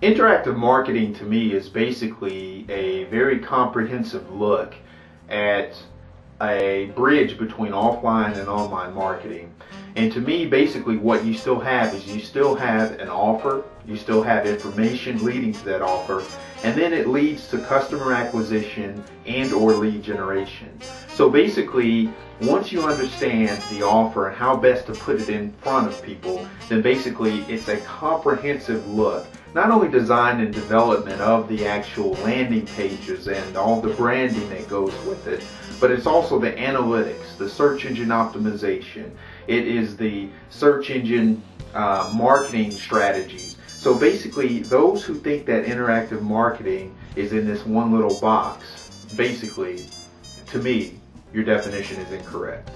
Interactive marketing to me is basically a very comprehensive look at a bridge between offline and online marketing. And to me, basically what you still have is you still have an offer, you still have information leading to that offer, and then it leads to customer acquisition and or lead generation. So basically, once you understand the offer and how best to put it in front of people, then basically it's a comprehensive look, not only design and development of the actual landing pages and all the branding that goes with it, but it's also the analytics, the search engine optimization. It is the search engine marketing strategies. So basically, those who think that interactive marketing is in this one little box, basically, to me, your definition is incorrect.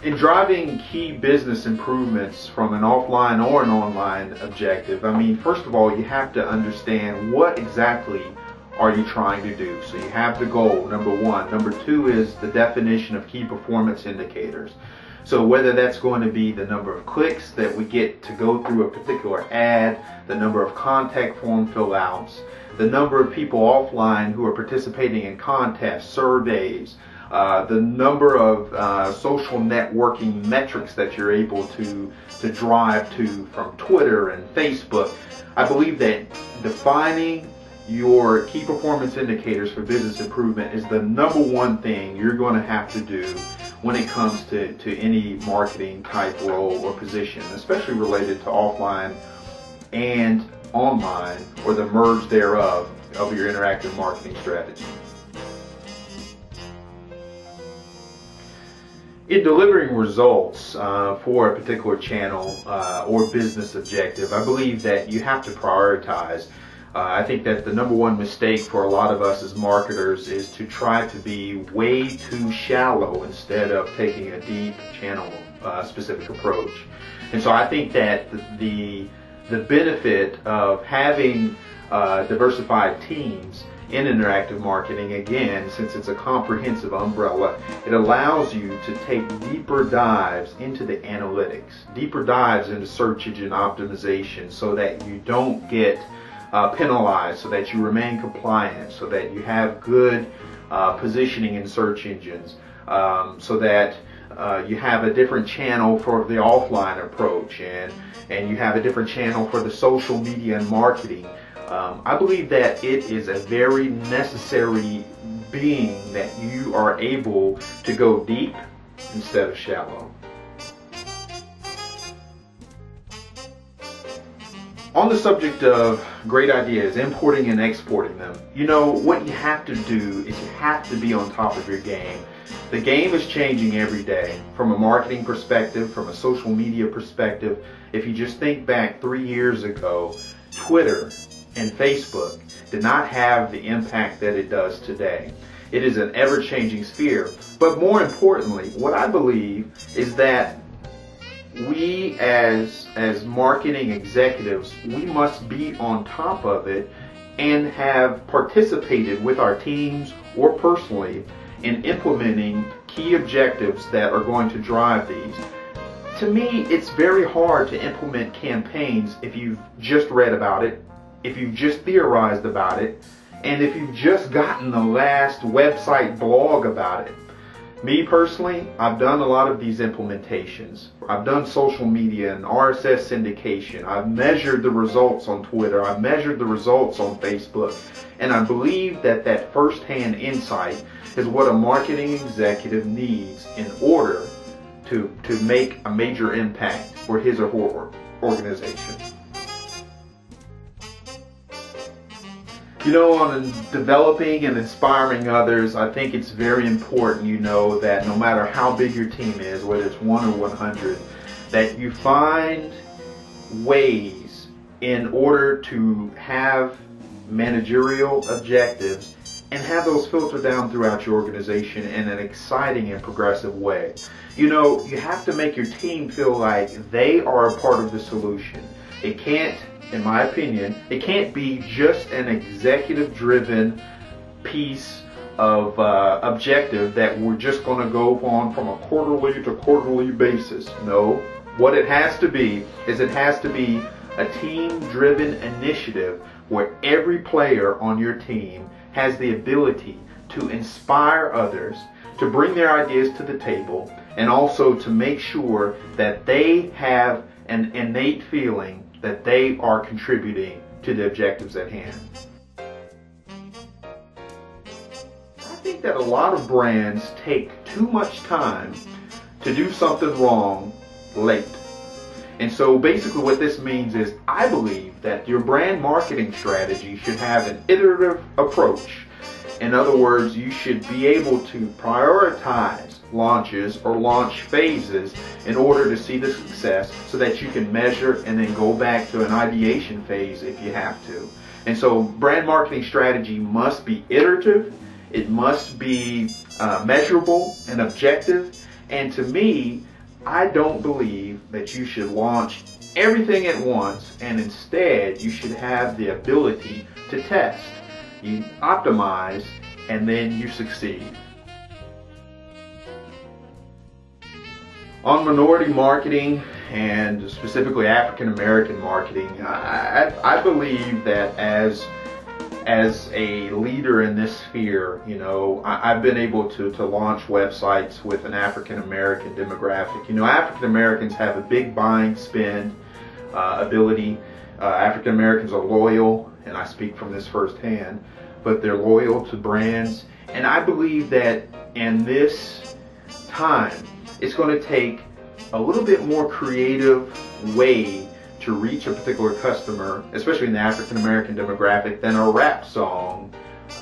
In driving key business improvements from an offline or an online objective, I mean, first of all, you have to understand what exactly are you trying to do. So you have the goal, number one. Number two is the definition of key performance indicators. So whether that's going to be the number of clicks that we get to go through a particular ad, the number of contact form fill outs, the number of people offline who are participating in contests, surveys, the number of social networking metrics that you're able to drive to from Twitter and Facebook. I believe that defining your key performance indicators for business improvement is the number one thing you're going to have to do when it comes to any marketing type role or position, especially related to offline and online, or the merge thereof of your interactive marketing strategy. In delivering results for a particular channel or business objective, I believe that you have to prioritize. I think that the number one mistake for a lot of us as marketers is to try to be way too shallow instead of taking a deep channel specific approach. And so I think that the benefit of having diversified teams in interactive marketing, again, since it's a comprehensive umbrella, it allows you to take deeper dives into the analytics, deeper dives into search engine optimization, so that you don't get penalized, so that you remain compliant, so that you have good positioning in search engines, so that you have a different channel for the offline approach, and you have a different channel for the social media and marketing. I believe that it is a very necessary being that you are able to go deep instead of shallow. On the subject of great ideas, importing and exporting them, you know, what you have to do is you have to be on top of your game. The game is changing every day, from a marketing perspective, from a social media perspective. If you just think back 3 years ago, Twitter and Facebook did not have the impact that it does today. It is an ever-changing sphere. But more importantly, what I believe is that we as marketing executives, we must be on top of it and have participated with our teams or personally in implementing key objectives that are going to drive these. To me, it's very hard to implement campaigns if you've just read about it, if you've just theorized about it, and if you've just gotten the last website blog about it. Me personally, I've done a lot of these implementations. I've done social media and RSS syndication. I've measured the results on Twitter. I've measured the results on Facebook. And I believe that that first-hand insight is what a marketing executive needs in order to make a major impact for his or her organization. You know, on developing and inspiring others, I think it's very important, you know, that no matter how big your team is, whether it's 1 or 100, that you find ways in order to have managerial objectives and have those filter down throughout your organization in an exciting and progressive way. You know, you have to make your team feel like they are a part of the solution. It can't, in my opinion, it can't be just an executive-driven piece of objective that we're just going to go on from a quarterly to quarterly basis. No, What it has to be is it has to be a team-driven initiative where every player on your team has the ability to inspire others, to bring their ideas to the table, and also to make sure that they have an innate feeling that they are contributing to the objectives at hand. I think that a lot of brands take too much time to do something wrong late. And so basically what this means is I believe that your brand marketing strategy should have an iterative approach. In other words, you should be able to prioritize launches or launch phases in order to see the success so that you can measure and then go back to an ideation phase if you have to. And so brand marketing strategy must be iterative, it must be measurable and objective, and to me, I don't believe that you should launch everything at once, and instead you should have the ability to test. You optimize, and then you succeed. On minority marketing, and specifically African American marketing, I believe that as a leader in this sphere, you know, I've been able to launch websites with an African American demographic. You know, African Americans have a big buying spend ability. African Americans are loyal, and I speak from this firsthand, but they're loyal to brands. And I believe that in this time, it's going to take a little bit more creative way to reach a particular customer, especially in the African American demographic, than a rap song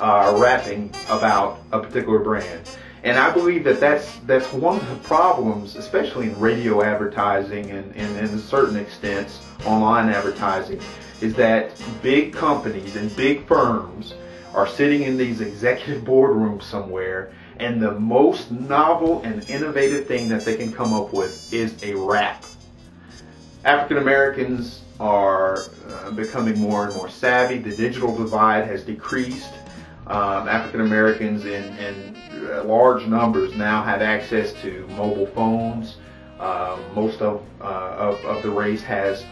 rapping about a particular brand. And I believe that that's one of the problems, especially in radio advertising and in certain extents online advertising, is that big companies and big firms are sitting in these executive boardrooms somewhere, and the most novel and innovative thing that they can come up with is a rap. African Americans are becoming more and more savvy. The digital divide has decreased. African Americans in large numbers now have access to mobile phones. Most of the race has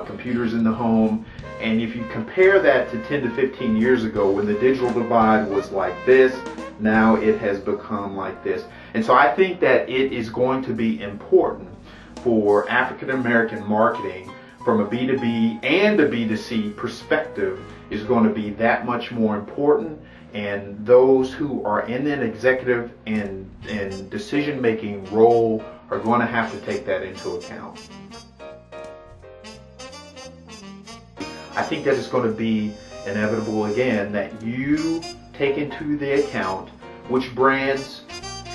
computers in the home. And if you compare that to 10 to 15 years ago, when the digital divide was like this, now it has become like this. And so I think that it is going to be important for African American marketing from a B2B and a B2C perspective is going to be that much more important, and those who are in an executive and decision-making role are going to have to take that into account. I think that it's going to be inevitable again that you take into the account which brands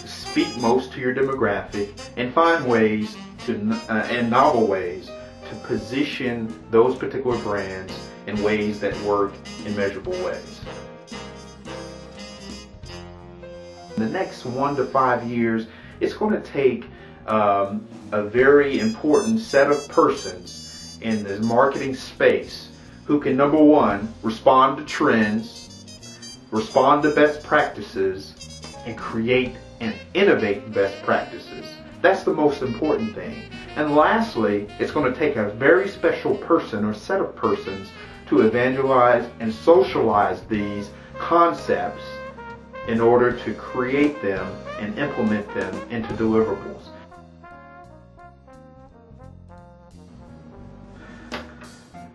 speak most to your demographic and find ways to, and novel ways to position those particular brands in ways that work in measurable ways. In the next 1 to 5 years, it's going to take a very important set of persons in the marketing space who can, number one, respond to trends, respond to best practices, and create and innovate best practices. That's the most important thing. And lastly, it's going to take a very special person or set of persons to evangelize and socialize these concepts in order to create them and implement them into deliverables.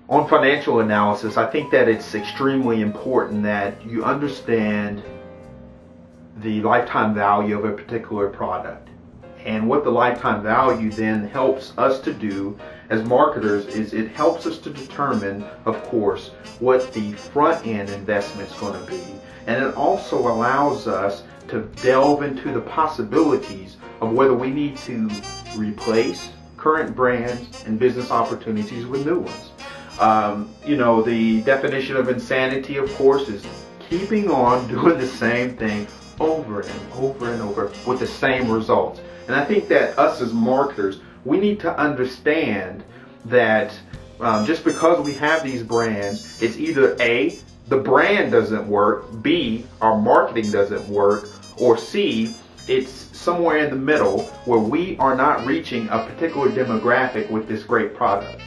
On financial analysis, I think that it's extremely important that you understand the lifetime value of a particular product. And what the lifetime value then helps us to do as marketers is it helps us to determine, of course, what the front end investment is going to be. And it also allows us to delve into the possibilities of whether we need to replace current brands and business opportunities with new ones. You know, the definition of insanity, of course, is keeping on doing the same thing over and over and over with the same results. And I think that us as marketers, we need to understand that just because we have these brands, it's either A, the brand doesn't work, B, our marketing doesn't work, or C, It's somewhere in the middle where we are not reaching a particular demographic with this great product.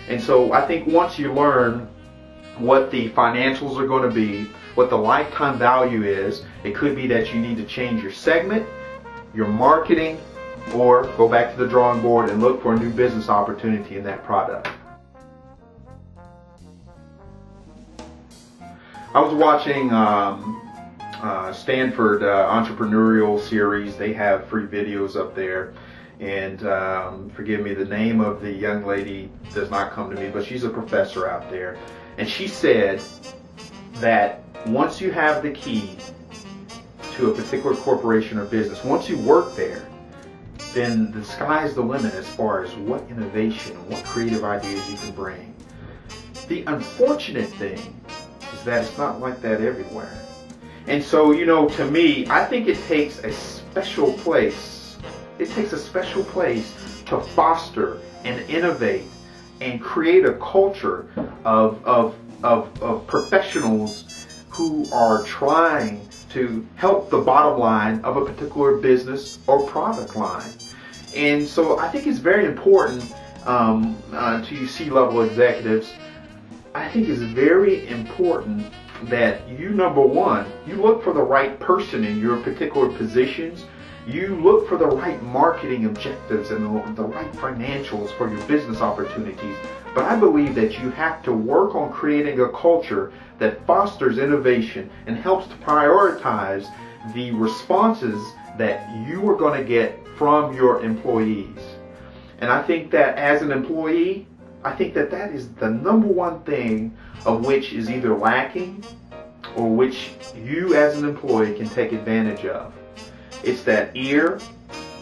And so I think once you learn what the financials are going to be, what the lifetime value is, it could be that you need to change your segment, your marketing, or go back to the drawing board and look for a new business opportunity in that product. I was watching Stanford entrepreneurial series. They have free videos up there, and forgive me, the name of the young lady does not come to me, but she's a professor out there, and she said that once you have the key to a particular corporation or business, once you work there, then the sky's the limit as far as what innovation, what creative ideas you can bring. The unfortunate thing is that it's not like that everywhere. And so, you know, to me, I think it takes a special place. It takes a special place to foster and innovate and create a culture of professionals who are trying to help the bottom line of a particular business or product line. And so I think it's very important to you C-level executives. I think it's very important that you, number one, you look for the right person in your particular positions. You look for the right marketing objectives and the right financials for your business opportunities. But I believe that you have to work on creating a culture that fosters innovation and helps to prioritize the responses that you are going to get from your employees. And I think that as an employee, I think that that is the number one thing of which is either lacking or which you as an employee can take advantage of. It's that ear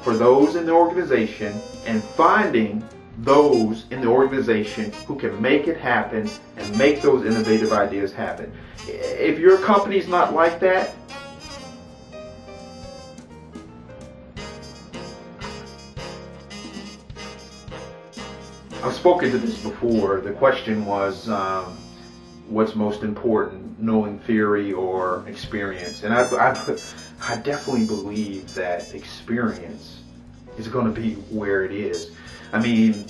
for those in the organization and finding those in the organization who can make it happen and make those innovative ideas happen. If your company's not like that, I've spoken to this before. The question was, what's most important, knowing theory or experience? And I definitely believe that experience is going to be where it is. I mean,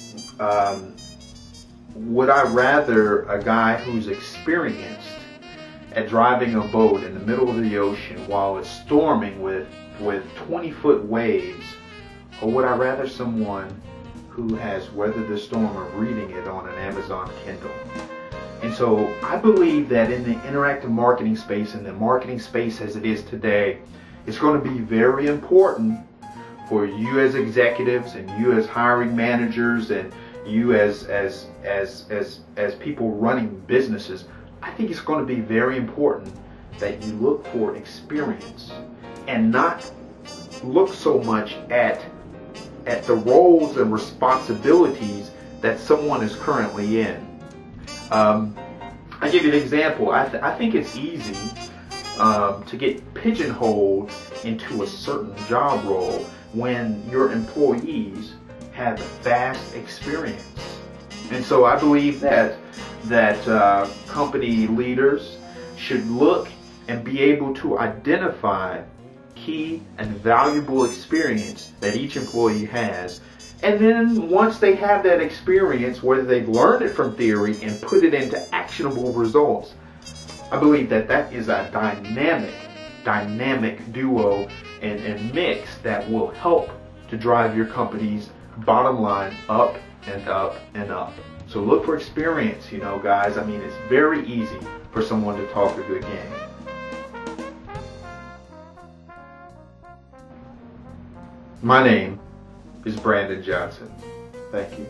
would I rather a guy who's experienced at driving a boat in the middle of the ocean while it's storming with 20-foot waves, or would I rather someone who has weathered the storm of reading it on an Amazon Kindle? And so I believe that in the interactive marketing space and the marketing space as it is today, it's going to be very important for you as executives and you as hiring managers and you as people running businesses. I think it's going to be very important that you look for experience and not look so much at the roles and responsibilities that someone is currently in. I'll give you an example. I think it's easy to get pigeonholed into a certain job role when your employees have vast experience. And so I believe that company leaders should look and be able to identify key and valuable experience that each employee has. And then once they have that experience, whether they've learned it from theory and put it into actionable results, I believe that that is a dynamic duo and mix that will help to drive your company's bottom line up and up and up. So look for experience, you know, guys. I mean, it's very easy for someone to talk a good game. My name is Brandon Johnson. Thank you.